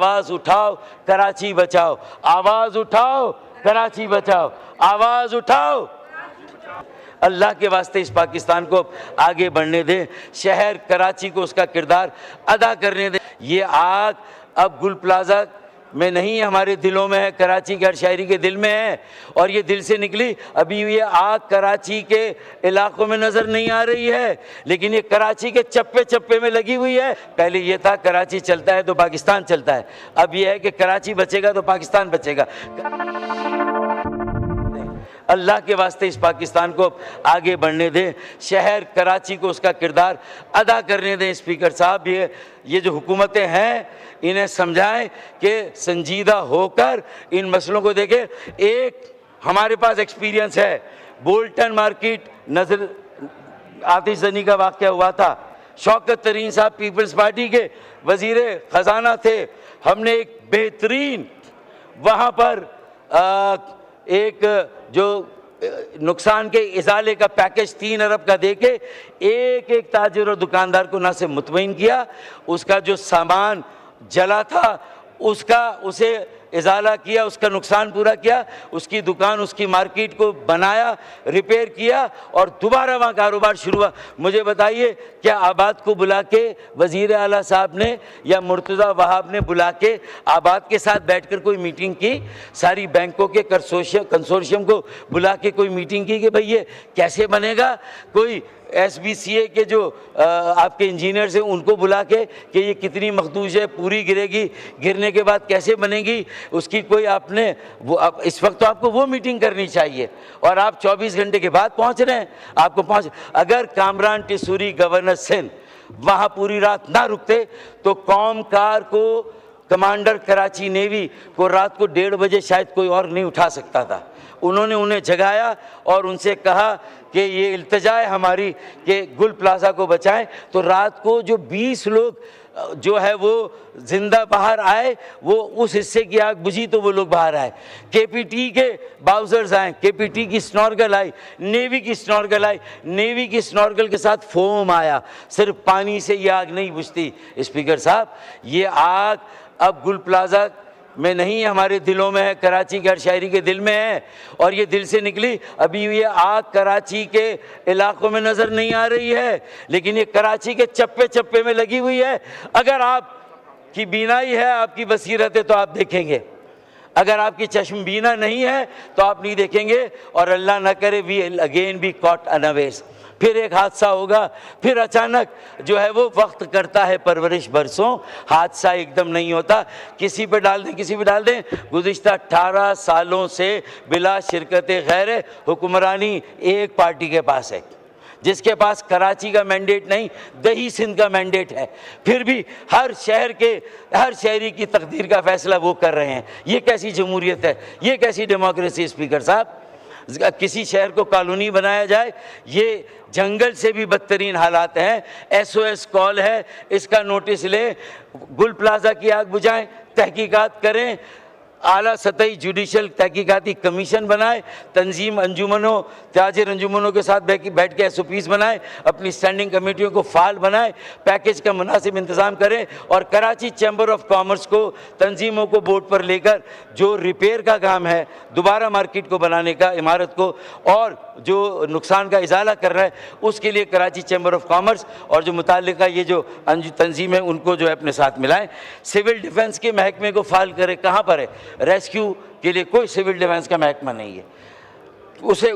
आवाज़ उठाओ, कराची बचाओ, आवाज़ उठाओ, कराची बचाओ, आवाज़ उठाओ। अल्लाह के वास्ते इस पाकिस्तान को आगे बढ़ने दें, शहर कराची को उसका किरदार अदा करने दें। ये आग अब गुल प्लाजा में नहीं है, हमारे दिलों में है, कराची के हर शहरी के दिल में है, और ये दिल से निकली। अभी ये आग कराची के इलाकों में नज़र नहीं आ रही है, लेकिन ये कराची के चप्पे चप्पे में लगी हुई है। पहले ये था कराची चलता है तो पाकिस्तान चलता है, अब ये है कि कराची बचेगा तो पाकिस्तान बचेगा। अल्लाह के वास्ते इस पाकिस्तान को आगे बढ़ने दें, शहर कराची को उसका किरदार अदा करने दें। स्पीकर साहब, ये जो हुकूमतें हैं इन्हें समझाएं कि संजीदा होकर इन मसलों को देखें। एक हमारे पास एक्सपीरियंस है, बोल्टन मार्केट नजर आतिशजनी का वाक़या हुआ था। शौकत तरीन साहब पीपल्स पार्टी के वज़ीर ख़जाना थे। हमने एक बेहतरीन वहाँ पर एक जो नुकसान के इजाले का पैकेज 3 अरब का देके एक एक ताजिर और दुकानदार को ना से मुतमईन किया, उसका जो सामान जला था उसे इजाला किया, उसका नुकसान पूरा किया, उसकी दुकान उसकी मार्केट को बनाया, रिपेयर किया और दोबारा वहाँ कारोबार शुरू हुआ। मुझे बताइए, क्या आबाद को बुला के वज़ीर आला साहब ने या मुर्तज़ा वहाब ने बुला के आबाद के साथ बैठकर कोई मीटिंग की? सारी बैंकों के कंसोर्शियम को बुला के कोई मीटिंग की कि भाई ये कैसे बनेगा? कोई SBCA के जो आपके इंजीनियर्स हैं उनको बुला के कि ये कितनी मखदूश है, पूरी गिरेगी, गिरने के बाद कैसे बनेगी, उसकी कोई आपने इस वक्त तो आपको वो मीटिंग करनी चाहिए, और आप 24 घंटे के बाद पहुंच रहे हैं। अगर कामरान टिसूरी गवर्नर सिंध वहाँ पूरी रात ना रुकते तो कौमकार को, कमांडर कराची नेवी को रात को 1:30 बजे शायद कोई और नहीं उठा सकता था। उन्होंने उन्हें जगाया और उनसे कहा कि ये इल्तिजा है हमारी कि गुल प्लाजा को बचाएं। तो रात को जो 20 लोग जो है वो जिंदा बाहर आए, वो उस हिस्से की आग बुझी तो वो लोग बाहर आए। KPT के बाउजर्स आए, KPT की स्नॉर्गल आई, नेवी की स्नॉर्गल आई, नेवी की स्नॉर्गल के साथ फोम आया। सिर्फ पानी से ये आग नहीं बुझती। स्पीकर साहब, ये आग अब गुल प्लाजा में नहीं है, हमारे दिलों में है, कराची के हर शहरी के दिल में है, और ये दिल से निकली। अभी ये आग कराची के इलाकों में नज़र नहीं आ रही है, लेकिन ये कराची के चप्पे चप्पे में लगी हुई है। अगर आपकी बीनाई है, आपकी बसीरत है तो आप देखेंगे, अगर आपकी चश्मबीना नहीं है तो आप नहीं देखेंगे, और अल्लाह न करे we again be caught unawares, फिर एक हादसा होगा। फिर अचानक जो है वो वक्त करता है परवरिश बरसों, हादसा एकदम नहीं होता। किसी पे डाल दें, किसी पे डाल दें। गुज़िश्ता 18 सालों से बिला शिरकत गैर हुक्मरानी एक पार्टी के पास है, जिसके पास कराची का मैंडेट नहीं, दही सिंध का मैंडेट है, फिर भी हर शहरी की तकदीर का फैसला वो कर रहे हैं। ये कैसी जमहूरियत है, ये कैसी डेमोक्रेसी? स्पीकर साहब, किसी शहर को कॉलोनी बनाया जाए, ये जंगल से भी बदतरीन हालात हैं। SOS कॉल है, इसका नोटिस लें, गुल प्लाजा की आग बुझाएं, तहकीकात करें, आला सतही जुडिशल तहकीकाती कमीशन बनाए, तंजीम अंजुमनों, ताजिर अंजुमनों के साथ बैठ के SOPs बनाए, अपनी स्टैंडिंग कमेटियों को फाल बनाए, पैकेज का मुनासिब इंतज़ाम करें, और कराची चैम्बर ऑफ कॉमर्स को, तंजीमों को बोर्ड पर लेकर जो रिपेयर का काम है, दोबारा मार्केट को बनाने का, इमारत को, और जो नुकसान का इजाला कर रहा है, उसके लिए कराची चैम्बर ऑफ कॉमर्स और जो मुताल्लिका ये जो तंजीम है उनको जो है अपने साथ मिलाएं। सिविल डिफेंस के महकमे को फाल करें। कहाँ पर है? रेस्क्यू के लिए कोई सिविल डिफेंस का महकमा नहीं है,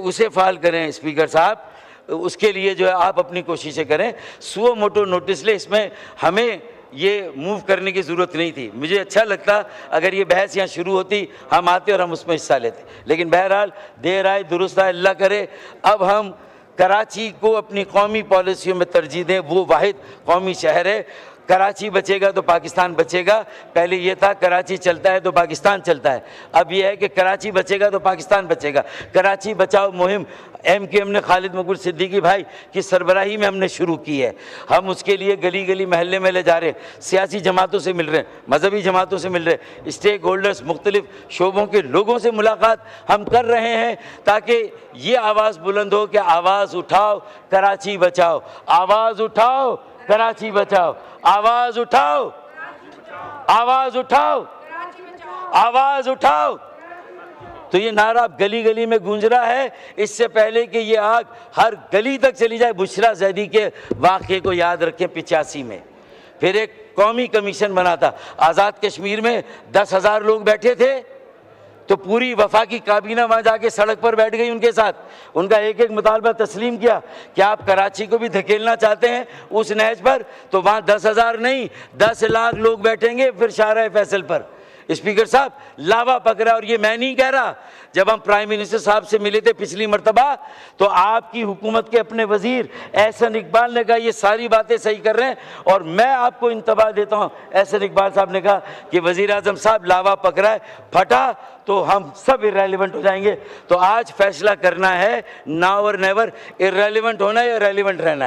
उसे फाल करें। स्पीकर साहब, उसके लिए जो है आप अपनी कोशिशें करें। सुओ मोटो नोटिस ले, इसमें हमें ये मूव करने की ज़रूरत नहीं थी। मुझे अच्छा लगता अगर ये बहस यहाँ शुरू होती, हम आते और हम उसमें हिस्सा लेते, लेकिन बहरहाल देर आए दुरुस्त आए, अल्लाह करे अब हम कराची को अपनी कौमी पॉलिसियों में तरजीह दें। वो वाहिद कौमी शहर है, कराची बचेगा तो पाकिस्तान बचेगा। पहले ये था कराची चलता है तो पाकिस्तान चलता है, अब ये है कि कराची बचेगा तो पाकिस्तान बचेगा। कराची बचाओ मुहिम MKM ने खालिद मकबूल सिद्दीकी भाई की सरबराही में हमने शुरू की है। हम उसके लिए गली गली महल्ले में ले जा रहे हैं, सियासी जमातों से मिल रहे हैं, मजहबी जमातों से मिल रहे हैं, स्टेक होल्डर्स, मुख्तलिफ शोबों के लोगों से मुलाकात हम कर रहे हैं, ताकि ये आवाज़ बुलंद हो कि आवाज़ उठाओ, कराची बचाओ, आवाज़ उठाओ, कराची बचाओ, आवाज़ उठाओ। आवाज उठाओ, आवाज उठाओ। तो ये नारा गली गली में गूंज रहा है। इससे पहले कि ये आग हर गली तक चली जाए, बुशरा ज़ैदी के वाक़े को याद रखें। 85 में फिर एक कौमी कमीशन बना था। आज़ाद कश्मीर में 10,000 लोग बैठे थे, तो पूरी वफा की काबीना वहाँ जाके सड़क पर बैठ गई उनके साथ। उनका एक एक मुतालबा तस्लीम किया कि आप कराची को भी धकेलना चाहते हैं उस नहज पर, तो वहाँ 10,000 नहीं 10 लाख लोग बैठेंगे फिर शाहराह फैसल पर। स्पीकर साहब लावा पकड़ा। और ये मैं नहीं कह रहा, जब हम प्राइम मिनिस्टर साहब से मिले थे पिछली मरतबा, तो आपकी हुकूमत के अपने वजीर एहसन इकबाल ने कहा ये सारी बातें सही कर रहे हैं। और मैं आपको इंतबाह देता हूँ, एहसन इकबाल साहब ने कहा कि वजीर आजम साहब लावा पकड़ा है, फटा तो हम सब इररेलेवेंट हो जाएंगे। तो आज फैसला करना है, नाउ और नेवर, इररेलेवेंट होना है या रेलिवेंट रहना है।